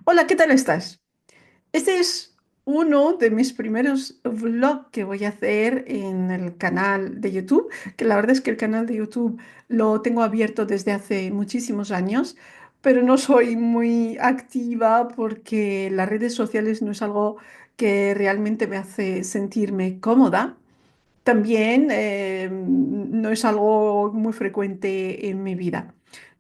Hola, ¿qué tal estás? Este es uno de mis primeros vlogs que voy a hacer en el canal de YouTube, que la verdad es que el canal de YouTube lo tengo abierto desde hace muchísimos años, pero no soy muy activa porque las redes sociales no es algo que realmente me hace sentirme cómoda. También no es algo muy frecuente en mi vida.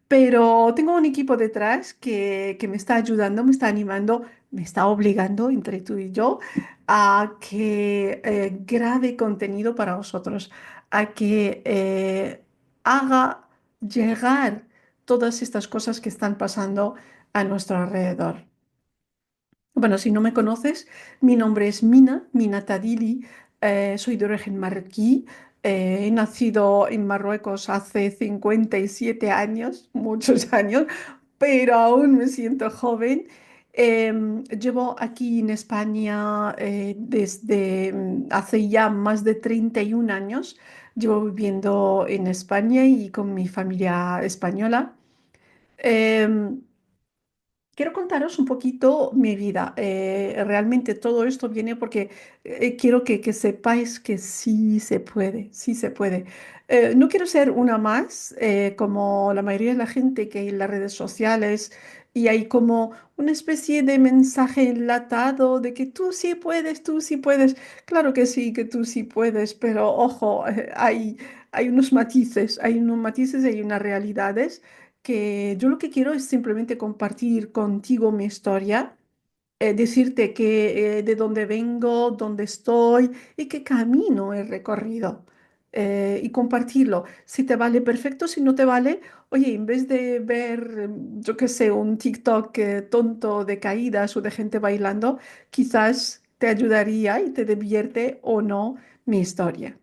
Pero tengo un equipo detrás que me está ayudando, me está animando, me está obligando, entre tú y yo, a que grabe contenido para vosotros, a que haga llegar todas estas cosas que están pasando a nuestro alrededor. Bueno, si no me conoces, mi nombre es Mina Tadili, soy de origen marroquí, he nacido en Marruecos hace 57 años, muchos años, pero aún me siento joven. Llevo aquí en España desde hace ya más de 31 años. Llevo viviendo en España y con mi familia española. Em, Quiero contaros un poquito mi vida. Realmente todo esto viene porque quiero que sepáis que sí se puede, sí se puede. No quiero ser una más, como la mayoría de la gente que hay en las redes sociales y hay como una especie de mensaje enlatado de que tú sí puedes, tú sí puedes. Claro que sí, que tú sí puedes, pero ojo, hay unos matices, hay unas realidades que yo lo que quiero es simplemente compartir contigo mi historia, decirte de dónde vengo, dónde estoy y qué camino he recorrido. Y compartirlo. Si te vale, perfecto. Si no te vale, oye, en vez de ver, yo qué sé, un TikTok tonto de caídas o de gente bailando, quizás te ayudaría y te divierte o no mi historia.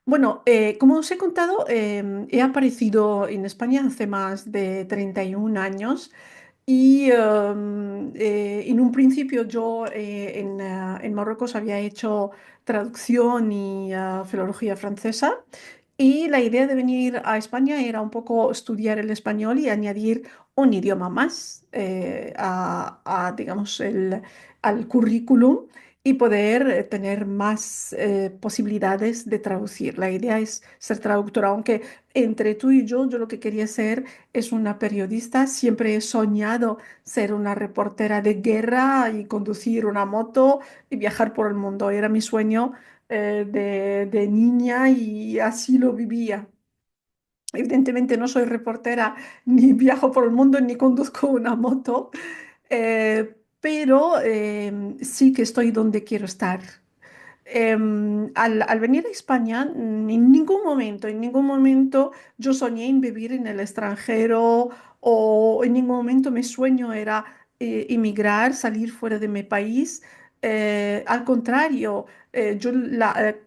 Bueno, como os he contado, he aparecido en España hace más de 31 años y en un principio yo en Marruecos había hecho traducción y filología francesa y la idea de venir a España era un poco estudiar el español y añadir un idioma más digamos, al currículum y poder tener más posibilidades de traducir. La idea es ser traductora, aunque entre tú y yo lo que quería ser es una periodista. Siempre he soñado ser una reportera de guerra y conducir una moto y viajar por el mundo. Era mi sueño de niña y así lo vivía. Evidentemente no soy reportera, ni viajo por el mundo, ni conduzco una moto, pero sí que estoy donde quiero estar. Al venir a España, en ningún momento yo soñé en vivir en el extranjero o en ningún momento mi sueño era emigrar, salir fuera de mi país. Al contrario,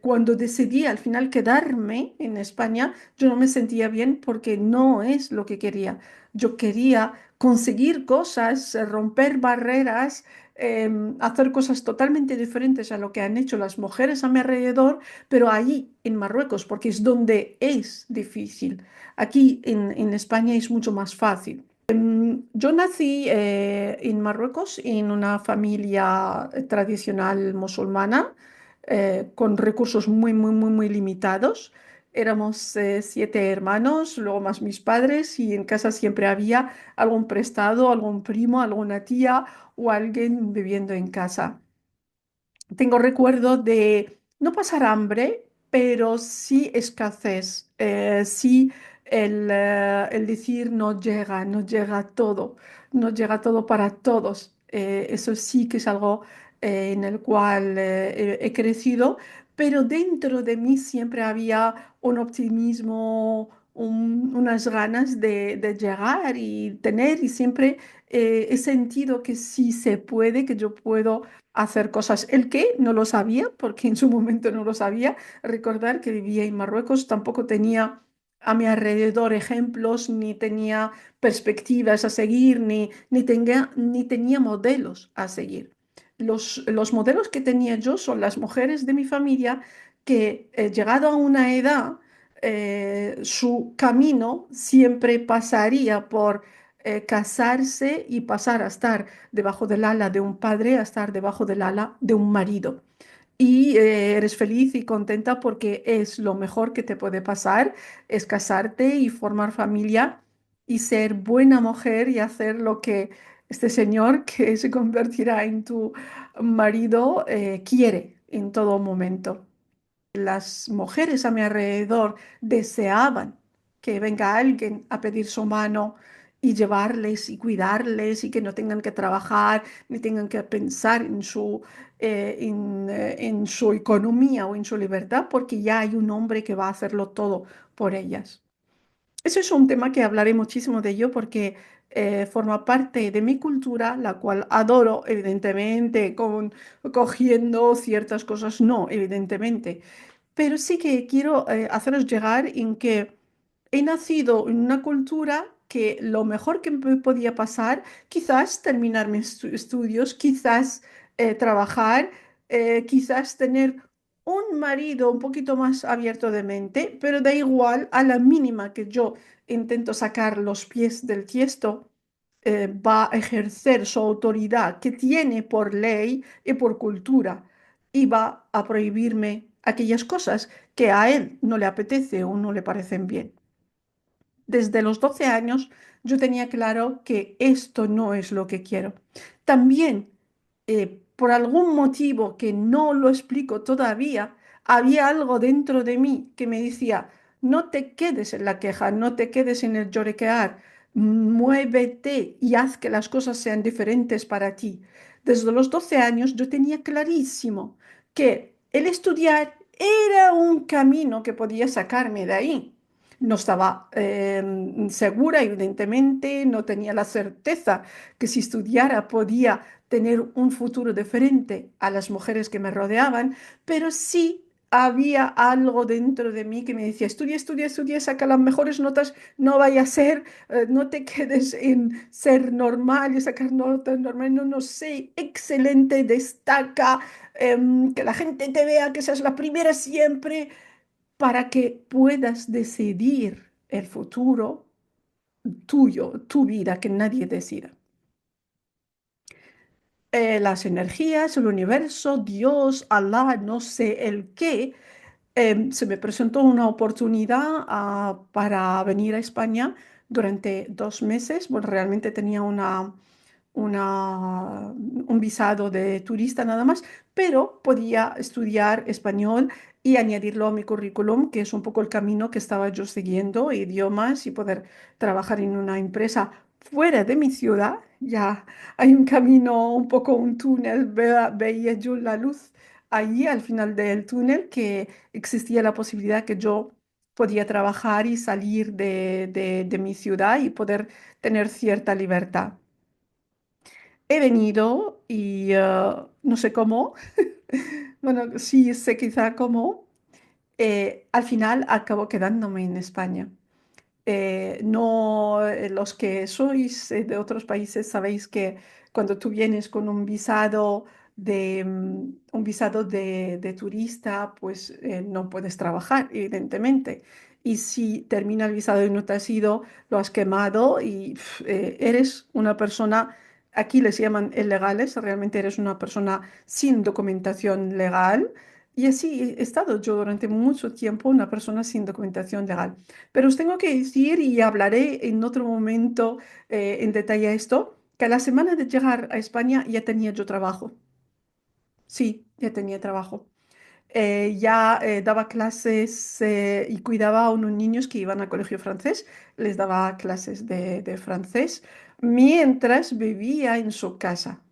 cuando decidí al final quedarme en España, yo no me sentía bien porque no es lo que quería. Yo quería conseguir cosas, romper barreras, hacer cosas totalmente diferentes a lo que han hecho las mujeres a mi alrededor, pero allí en Marruecos, porque es donde es difícil. Aquí en España es mucho más fácil. Yo nací en Marruecos en una familia tradicional musulmana con recursos muy limitados. Éramos 7 hermanos, luego más mis padres y en casa siempre había algún prestado, algún primo, alguna tía o alguien viviendo en casa. Tengo recuerdo de no pasar hambre, pero sí escasez, sí el decir no llega todo, no llega todo para todos. Eso sí que es algo en el cual he crecido, pero dentro de mí siempre había un optimismo, unas ganas de llegar y tener, y siempre he sentido que sí se puede, que yo puedo hacer cosas. El que no lo sabía, porque en su momento no lo sabía. Recordar que vivía en Marruecos, tampoco tenía a mi alrededor ejemplos, ni tenía perspectivas a seguir, ni tenía modelos a seguir. Los modelos que tenía yo son las mujeres de mi familia que, llegado a una edad, su camino siempre pasaría por casarse y pasar a estar debajo del ala de un padre a estar debajo del ala de un marido. Y eres feliz y contenta porque es lo mejor que te puede pasar, es casarte y formar familia y ser buena mujer y hacer lo que este señor que se convertirá en tu marido quiere en todo momento. Las mujeres a mi alrededor deseaban que venga alguien a pedir su mano y llevarles y cuidarles y que no tengan que trabajar ni tengan que pensar en su economía o en su libertad porque ya hay un hombre que va a hacerlo todo por ellas. Eso es un tema que hablaré muchísimo de ello porque forma parte de mi cultura, la cual adoro, evidentemente, cogiendo ciertas cosas, no, evidentemente. Pero sí que quiero haceros llegar en que he nacido en una cultura que lo mejor que me podía pasar, quizás terminar mis estudios, quizás trabajar, quizás tener un marido un poquito más abierto de mente, pero da igual, a la mínima que yo intento sacar los pies del tiesto, va a ejercer su autoridad que tiene por ley y por cultura y va a prohibirme aquellas cosas que a él no le apetece o no le parecen bien. Desde los 12 años yo tenía claro que esto no es lo que quiero. También, por algún motivo que no lo explico todavía, había algo dentro de mí que me decía, no te quedes en la queja, no te quedes en el lloriquear, muévete y haz que las cosas sean diferentes para ti. Desde los 12 años yo tenía clarísimo que el estudiar era un camino que podía sacarme de ahí. No estaba segura, evidentemente, no tenía la certeza que si estudiara podía tener un futuro diferente a las mujeres que me rodeaban, pero sí había algo dentro de mí que me decía, estudia, estudia, estudia, saca las mejores notas, no vaya a ser, no te quedes en ser normal y sacar notas normales, no, no sé, excelente, destaca, que la gente te vea, que seas la primera siempre para que puedas decidir el futuro tuyo, tu vida, que nadie decida. Las energías, el universo, Dios, Alá, no sé el qué, se me presentó una oportunidad para venir a España durante 2 meses. Bueno, realmente tenía un visado de turista nada más, pero podía estudiar español y añadirlo a mi currículum, que es un poco el camino que estaba yo siguiendo, idiomas y poder trabajar en una empresa fuera de mi ciudad. Ya hay un camino, un poco un túnel, veía yo la luz allí al final del túnel, que existía la posibilidad que yo podía trabajar y salir de mi ciudad y poder tener cierta libertad. He venido y no sé cómo, bueno, sí sé quizá cómo, al final acabo quedándome en España. No, los que sois de otros países sabéis que cuando tú vienes con un visado de turista, pues no puedes trabajar, evidentemente. Y si termina el visado y no te has ido, lo has quemado y eres una persona, aquí les llaman ilegales, realmente eres una persona sin documentación legal. Y así he estado yo durante mucho tiempo una persona sin documentación legal. Pero os tengo que decir, y hablaré en otro momento en detalle esto, que a la semana de llegar a España ya tenía yo trabajo. Sí, ya tenía trabajo. Ya daba clases y cuidaba a unos niños que iban al colegio francés. Les daba clases de francés mientras vivía en su casa.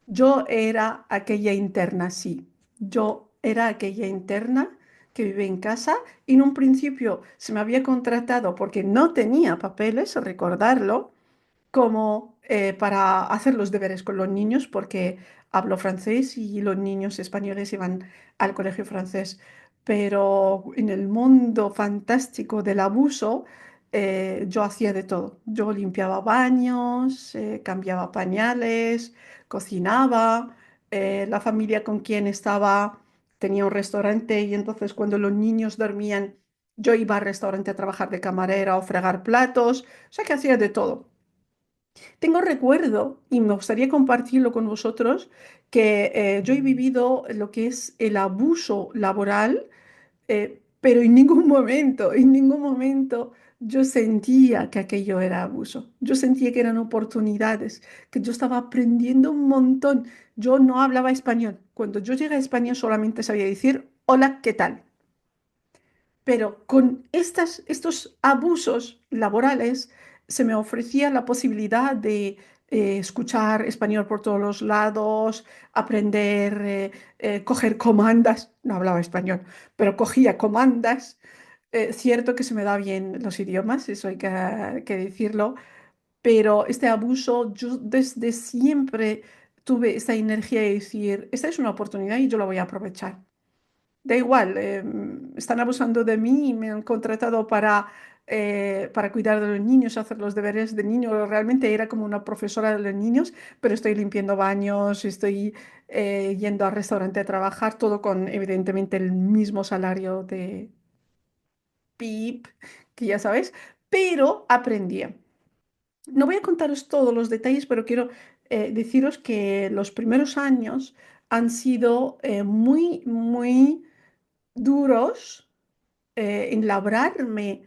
Yo era aquella interna, sí. Yo era aquella interna que vive en casa y en un principio se me había contratado porque no tenía papeles, recordarlo, como para hacer los deberes con los niños porque hablo francés y los niños españoles iban al colegio francés. Pero en el mundo fantástico del abuso, yo hacía de todo. Yo limpiaba baños, cambiaba pañales, cocinaba. La familia con quien estaba tenía un restaurante y entonces cuando los niños dormían, yo iba al restaurante a trabajar de camarera o fregar platos. O sea que hacía de todo. Tengo recuerdo, y me gustaría compartirlo con vosotros, que yo he vivido lo que es el abuso laboral, pero en ningún momento yo sentía que aquello era abuso. Yo sentía que eran oportunidades, que yo estaba aprendiendo un montón. Yo no hablaba español. Cuando yo llegué a España solamente sabía decir, hola, ¿qué tal? Pero con estos abusos laborales se me ofrecía la posibilidad de escuchar español por todos los lados, aprender, coger comandas. No hablaba español, pero cogía comandas. Cierto que se me da bien los idiomas, eso hay que decirlo, pero este abuso, yo desde siempre tuve esta energía de decir, esta es una oportunidad y yo la voy a aprovechar. Da igual, están abusando de mí y me han contratado para cuidar de los niños, hacer los deberes de niños. Realmente era como una profesora de los niños, pero estoy limpiando baños, estoy yendo al restaurante a trabajar, todo con evidentemente el mismo salario de PIB, que ya sabes, pero aprendí. No voy a contaros todos los detalles, pero quiero deciros que los primeros años han sido muy duros en labrarme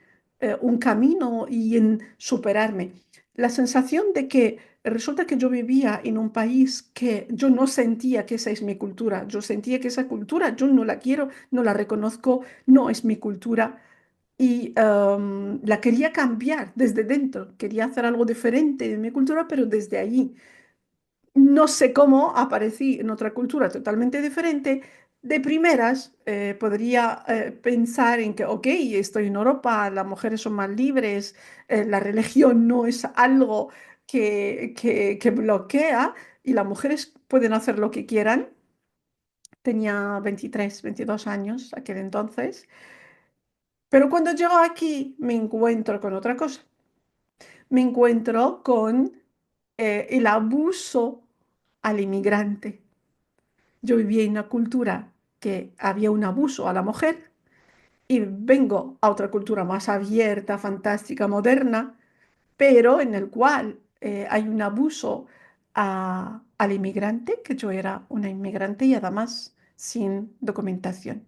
un camino y en superarme. La sensación de que resulta que yo vivía en un país que yo no sentía que esa es mi cultura, yo sentía que esa cultura yo no la quiero, no la reconozco, no es mi cultura y la quería cambiar desde dentro, quería hacer algo diferente de mi cultura, pero desde allí. No sé cómo aparecí en otra cultura totalmente diferente. De primeras, podría pensar en que, ok, estoy en Europa, las mujeres son más libres, la religión no es algo que bloquea y las mujeres pueden hacer lo que quieran. Tenía 23, 22 años aquel entonces, pero cuando llego aquí me encuentro con otra cosa. Me encuentro con el abuso al inmigrante. Yo vivía en una cultura que había un abuso a la mujer y vengo a otra cultura más abierta, fantástica, moderna, pero en el cual hay un abuso al inmigrante, que yo era una inmigrante y además sin documentación.